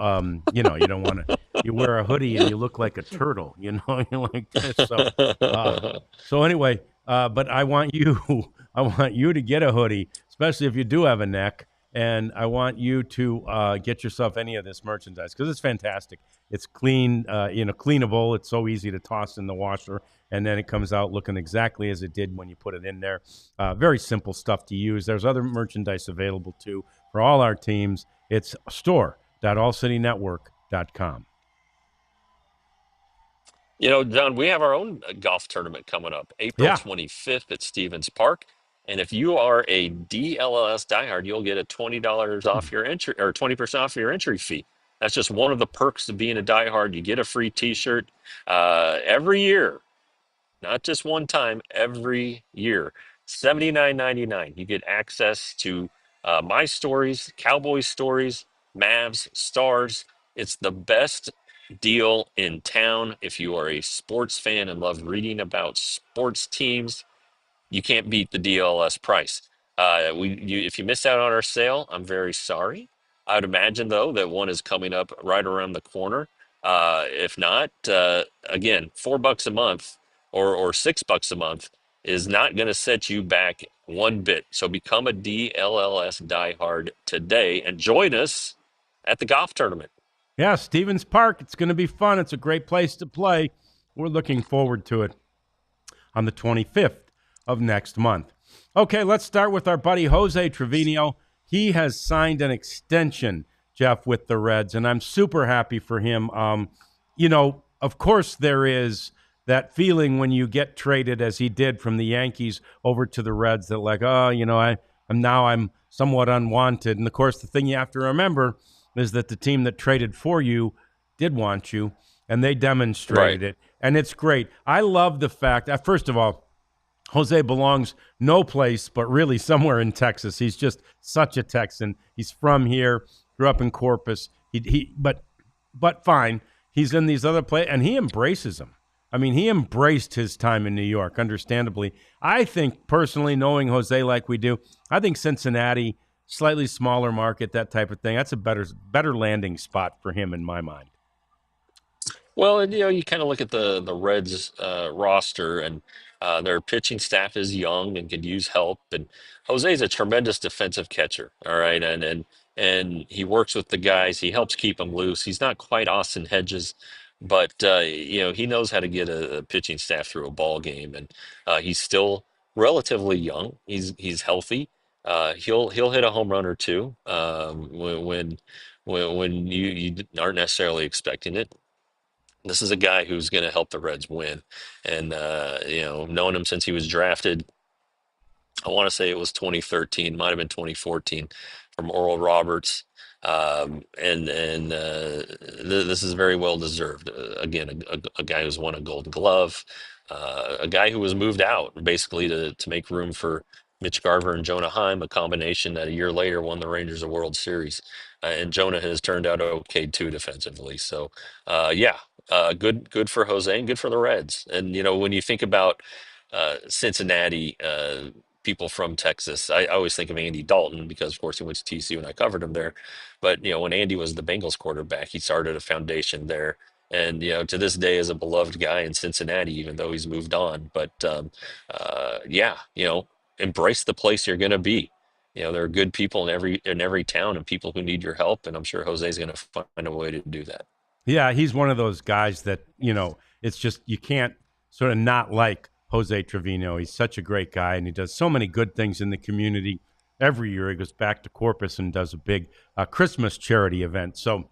you don't want to. You wear a hoodie and you look like a turtle. You're like this. So anyway, but I want you to get a hoodie, especially if you do have a neck. And I want you to get yourself any of this merchandise because it's fantastic. It's clean, cleanable. It's so easy to toss in the washer, and then it comes out looking exactly as it did when you put it in there. Very simple stuff to use. There's other merchandise available too for all our teams. It's store.allcitynetwork.com. John, we have our own golf tournament coming up, April 25th at Stevens Park. And if you are a DLLS diehard, you'll get a $20 off your entry or 20% off your entry fee. That's just one of the perks of being a diehard. You get a free T-shirt every year, not just one time, every year. $79.99. You get access to my stories, Cowboys stories, Mavs, Stars. It's the best deal in town. If you are a sports fan and love reading about sports teams, you can't beat the DLS price. If you missed out on our sale, I'm very sorry. I would imagine, though, that one is coming up right around the corner. If not, again, $4 a month or $6 a month is not going to set you back one bit. So become a DLLS diehard today and join us at the golf tournament. Yeah, Stevens Park. It's going to be fun. It's a great place to play. We're looking forward to it on the 25th of next month. Okay, let's start with our buddy Jose Trevino. He has signed an extension, Jeff, with the Reds, and I'm super happy for him. Of course there is that feeling when you get traded, as he did from the Yankees over to the Reds, that like, I'm somewhat unwanted. And of course, the thing you have to remember is that the team that traded for you did want you, and they demonstrated it. And it's great. I love the fact that, first of all, Jose belongs no place but really somewhere in Texas. He's just such a Texan. He's from here, grew up in Corpus. But fine. He's in these other places, and he embraces them. I mean, he embraced his time in New York, understandably. I think, personally, knowing Jose like we do, I think Cincinnati, slightly smaller market, that type of thing, that's a better landing spot for him in my mind. Well, and, you kind of look at the Reds roster, and their pitching staff is young and could use help. And Jose is a tremendous defensive catcher, all right, and he works with the guys. He helps keep them loose. He's not quite Austin Hedges, but he knows how to get a pitching staff through a ball game, and he's still relatively young. He's healthy. He'll hit a home run or two when you aren't necessarily expecting it. This is a guy who's going to help the Reds win. And, knowing him since he was drafted, I want to say it was 2013, might have been 2014, from Oral Roberts. This is very well deserved. Again, a guy who's won a Gold Glove, a guy who was moved out basically to make room for Mitch Garver and Jonah Heim, a combination that a year later won the Rangers a World Series. And Jonah has turned out okay too defensively. So, good for Jose and good for the Reds. And when you think about Cincinnati, people from Texas, I always think of Andy Dalton because, of course, he went to TCU and I covered him there. But when Andy was the Bengals quarterback, he started a foundation there. And to this day, is a beloved guy in Cincinnati, even though he's moved on. But embrace the place you're going to be. There are good people in every town and people who need your help, and I'm sure Jose's going to find a way to do that. Yeah, he's one of those guys that, it's just you can't sort of not like Jose Trevino. He's such a great guy, and he does so many good things in the community. Every year he goes back to Corpus and does a big Christmas charity event. So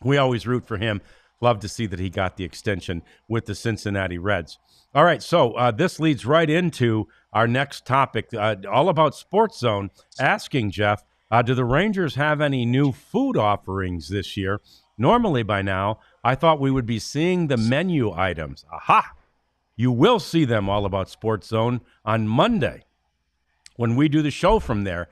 we always root for him. Love to see that he got the extension with the Cincinnati Reds. All right, so this leads right into our next topic, all about Sports Zone, asking Jeff, do the Rangers have any new food offerings this year? Normally by now, I thought we would be seeing the menu items. Aha! You will see them all about Sports Zone on Monday when we do the show from there.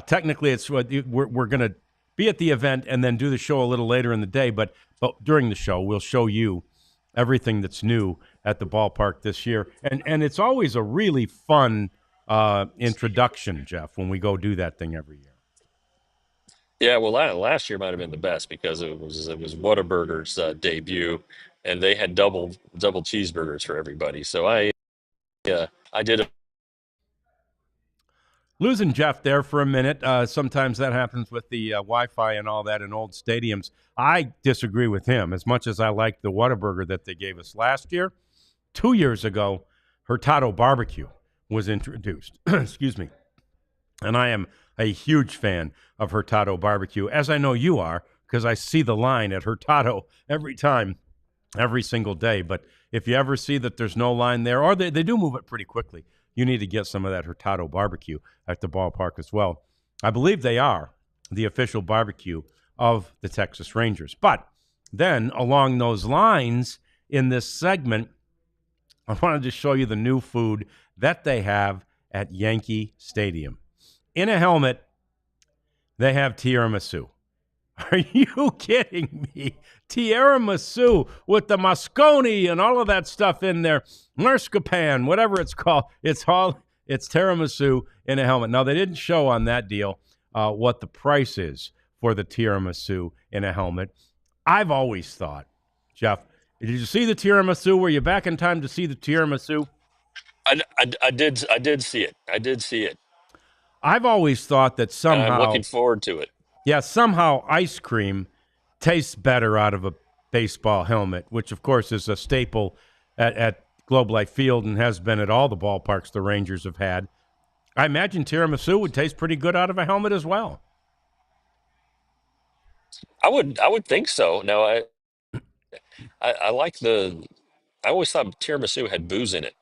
Technically, it's we're going to be at the event and then do the show a little later in the day, but during the show, we'll show you everything that's new at the ballpark this year. And it's always a really fun introduction, Jeff, when we go do that thing every year. Yeah, well, last year might have been the best because it was Whataburger's debut, and they had double cheeseburgers for everybody. So I did a Losing Jeff there for a minute. Sometimes that happens with the Wi-Fi and all that in old stadiums. I disagree with him as much as I like the Whataburger that they gave us last year. 2 years ago, Hurtado Barbecue was introduced. Excuse me. And I am a huge fan of Hurtado Barbecue, as I know you are, because I see the line at Hurtado every time, every single day. But if you ever see that there's no line there, or they do move it pretty quickly, you need to get some of that Hurtado Barbecue at the ballpark as well. I believe they are the official barbecue of the Texas Rangers. But then along those lines, in this segment, I wanted to show you the new food that they have at Yankee Stadium. In a helmet, they have tiramisu. Are you kidding me? Tiramisu with the Moscone and all of that stuff in there. Marzipan, whatever it's called. It's tiramisu in a helmet. Now, they didn't show on that deal what the price is for the tiramisu in a helmet. I've always thought, Jeff, did you see the tiramisu? Were you back in time to see the tiramisu? I did see it. I did see it. I've always thought that somehow, I'm looking forward to it. Yeah, somehow ice cream tastes better out of a baseball helmet, which, of course, is a staple at Globe Life Field and has been at all the ballparks the Rangers have had. I imagine tiramisu would taste pretty good out of a helmet as well. I would think so. No, I like I always thought tiramisu had booze in it.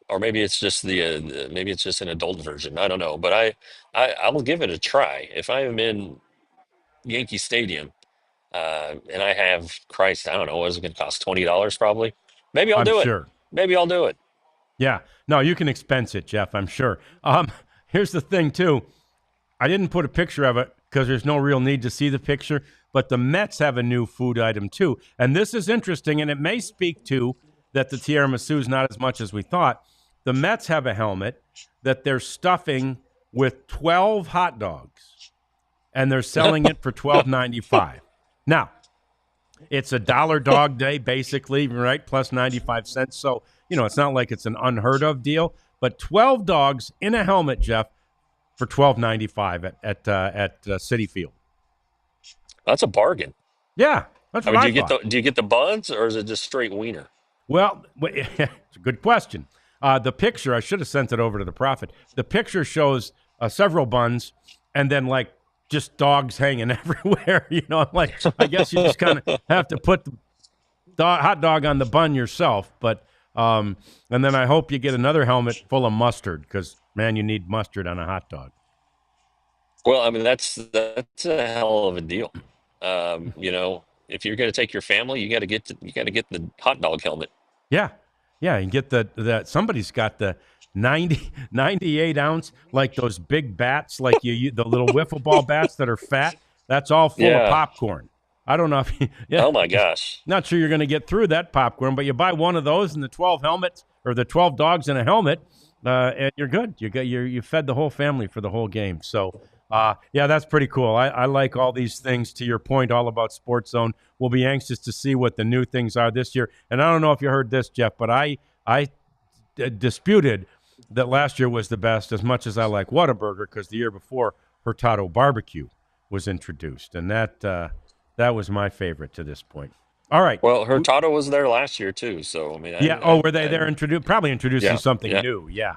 Or maybe it's just maybe it's just an adult version. I don't know, but I'll give it a try. If I am in Yankee Stadium, and I have, Christ, I don't know, what is it going to cost? $20 probably. Maybe I'll I'm do it. sure. Maybe I'll do it. Yeah. No, you can expense it, Jeff, I'm sure. Here's the thing, too. I didn't put a picture of it because there's no real need to see the picture, but the Mets have a new food item, too. And this is interesting, and it may speak to that the tiramisu is not as much as we thought. The Mets have a helmet that they're stuffing with 12 hot dogs, and they're selling it for $12.95. Now, it's a $1 dog day, basically, right, plus 95 cents. So, it's not like it's an unheard of deal. But 12 dogs in a helmet, Jeff, for $12.95 at Citi Field. That's a bargain. Yeah, that's what I thought. Do you get the buns, or is it just straight wiener? Well, it's a good question. The picture, I should have sent it over to the Prophet. The picture shows several buns and then, just dogs hanging everywhere. I guess you just kind of have to put the hot dog on the bun yourself. But and then I hope you get another helmet full of mustard because, man, you need mustard on a hot dog. Well, I mean, that's a hell of a deal. If you're going to take your family, you got to get the hot dog helmet. Yeah. Yeah, and get the somebody's got the 98 ounce, like those big bats, like the little wiffle ball bats that are fat. That's all full of popcorn. I don't know if Oh my gosh. Not sure you're going to get through that popcorn, but you buy one of those and the 12 helmets or the 12 dogs in a helmet, and you're good. You fed the whole family for the whole game. So that's pretty cool. I like all these things. To your point, all about Sports Zone. We'll be anxious to see what the new things are this year. And I don't know if you heard this, Jeff, but I disputed that last year was the best as much as I like Whataburger because the year before Hurtado Barbecue was introduced, and that was my favorite to this point. All right. Well, Hurtado was there last year too, so I mean. Were they there probably introducing something new? Yeah.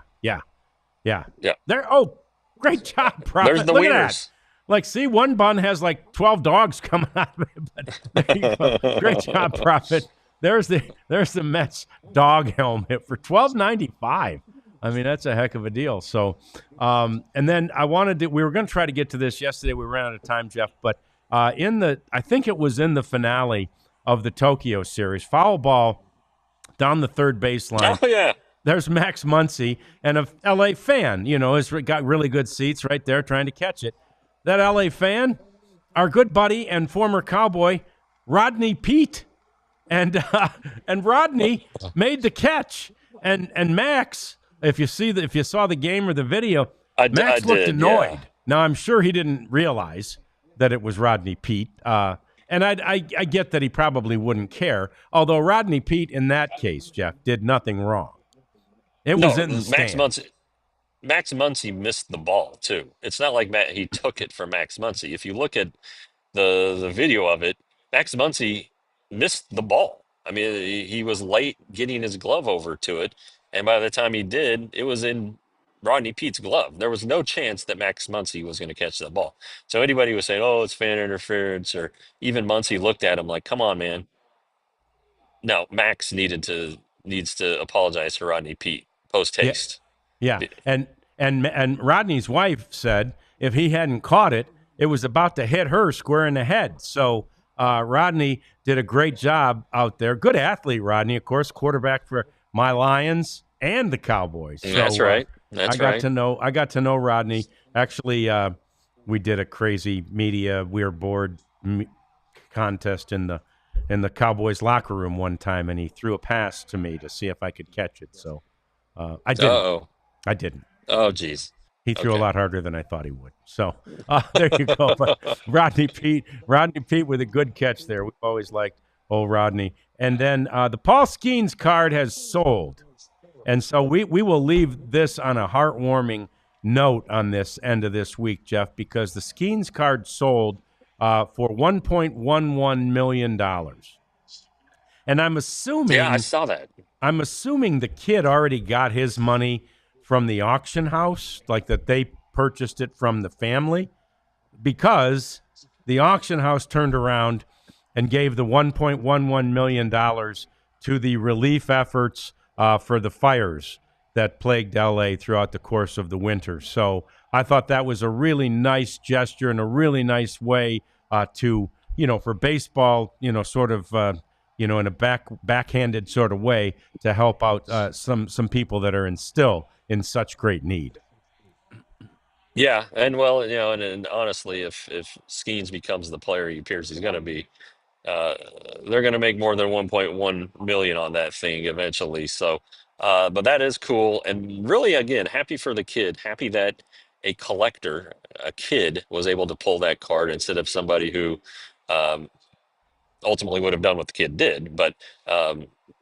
There. Oh, great job, Prophet. There's the Look wieners. at that. See, one bun has 12 dogs coming out of it. But there you go. Great job, Prophet. There's the Mets dog helmet for $12.95. I mean, that's a heck of a deal. So, and then we were going to try to get to this yesterday. We ran out of time, Jeff. But I think it was in the finale of the Tokyo series, foul ball down the third baseline. Oh yeah. There's Max Muncy, and a L.A. fan, has got really good seats right there trying to catch it. That L.A. fan, our good buddy and former Cowboy, Rodney Pete. And Rodney made the catch. And Max, if you saw the game or the video, Max looked annoyed. Yeah. Now, I'm sure he didn't realize that it was Rodney Pete. And I get that he probably wouldn't care, although Rodney Pete, in that case, Jeff, did nothing wrong. It was in the stands. Max Muncy missed the ball too. It's not like he took it from Max Muncy. If you look at the video of it, Max Muncy missed the ball. I mean, he was late getting his glove over to it, and by the time he did, it was in Rodney Pete's glove. There was no chance that Max Muncy was going to catch the ball. So anybody was saying, "Oh, it's fan interference," or even Muncy looked at him like, "Come on, man." No, Max needs to apologize to Rodney Pete post haste. Yeah. And Rodney's wife said if he hadn't caught it, it was about to hit her square in the head. So Rodney did a great job out there. Good athlete, Rodney, of course, quarterback for my Lions and the Cowboys. So, That's right. I got to know Rodney. Actually, we did a crazy media weird board contest in the Cowboys locker room one time, and he threw a pass to me to see if I could catch it. So I didn't. Uh-oh. I didn't. Oh, geez. He threw a lot harder than I thought he would. So there you go. But Rodney Pete with a good catch there. We've always liked old Rodney. And then the Paul Skeens card has sold. And so we will leave this on a heartwarming note on this end of this week, Jeff, because the Skeens card sold for $1.11 million. And I'm assuming... Yeah, I saw that. I'm assuming the kid already got his money from the auction house, like that they purchased it from the family, because the auction house turned around and gave the $1.11 million to the relief efforts for the fires that plagued L.A. throughout the course of the winter. So I thought that was a really nice gesture and a really nice way to, for baseball, sort of, in a backhanded sort of way to help out some people that are still in such great need. Yeah, and well, and honestly, if Skeens becomes the player he appears he's going to be, they're going to make more than 1.1 million on that thing eventually. So, but that is cool, and really, again, happy for the kid. Happy that a kid, was able to pull that card instead of somebody who ultimately would have done what the kid did. But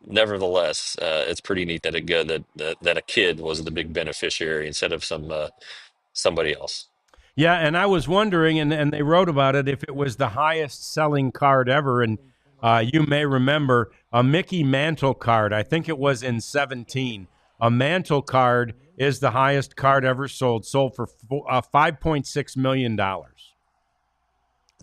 nevertheless, it's pretty neat that that a kid was the big beneficiary instead of somebody else. Yeah, and I was wondering, and they wrote about it, if it was the highest selling card ever. And you may remember a Mickey Mantle card. I think it was in 2017. A Mantle card is the highest card ever sold for $5.6 million. Yeah,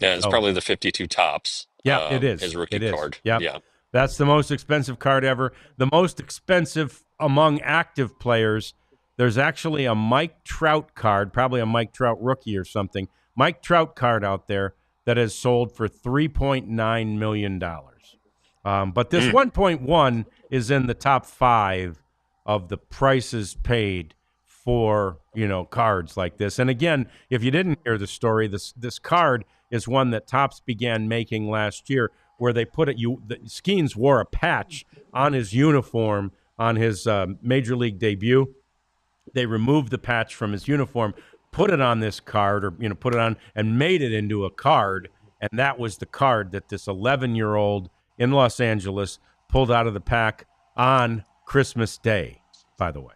it's probably the 52 tops. Yeah, it is. His rookie card. Yep. Yeah. That's the most expensive card ever. The most expensive among active players. There's actually a Mike Trout card, probably a Mike Trout rookie or something. Mike Trout card out there that has sold for $3.9 million. But this 1.1 is in the top 5 of the prices paid for, cards like this. And again, if you didn't hear the story, this card is one that Topps began making last year, where they put it. Skeens wore a patch on his uniform on his major league debut. They removed the patch from his uniform, put it on this card, or put it on and made it into a card, and that was the card that this 11-year-old in Los Angeles pulled out of the pack on Christmas Day. By the way,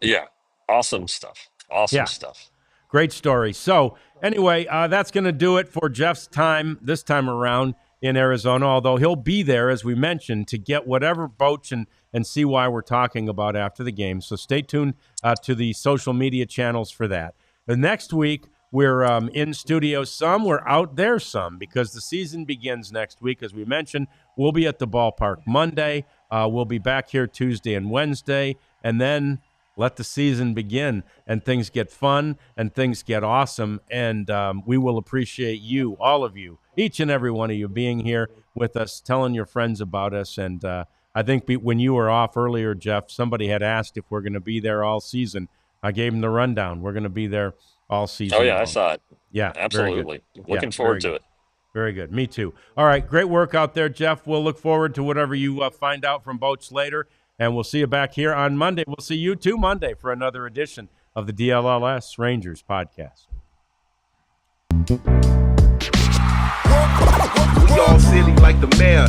yeah, awesome stuff. Awesome stuff. Great story. So anyway, that's going to do it for Jeff's time this time around in Arizona, although he'll be there, as we mentioned, to get whatever boats and see why we're talking about after the game. So stay tuned to the social media channels for that. The next week, we're in studio some, we're out there some, because the season begins next week. As we mentioned, we'll be at the ballpark Monday. We'll be back here Tuesday and Wednesday, and then let the season begin, and things get fun, and things get awesome, and we will appreciate you, all of you, each and every one of you, being here with us, telling your friends about us, and I think when you were off earlier, Jeff, somebody had asked if we're going to be there all season. I gave them the rundown. We're going to be there all season. Oh yeah, long. I saw it. Yeah, Absolutely. Looking Yeah, forward to it. Very good. Me too. All right, great work out there, Jeff. We'll look forward to whatever you find out from Boats later, and we'll see you back here on Monday. We'll see you too Monday for another edition of the DLLS Rangers podcast. We all silly like the mayor.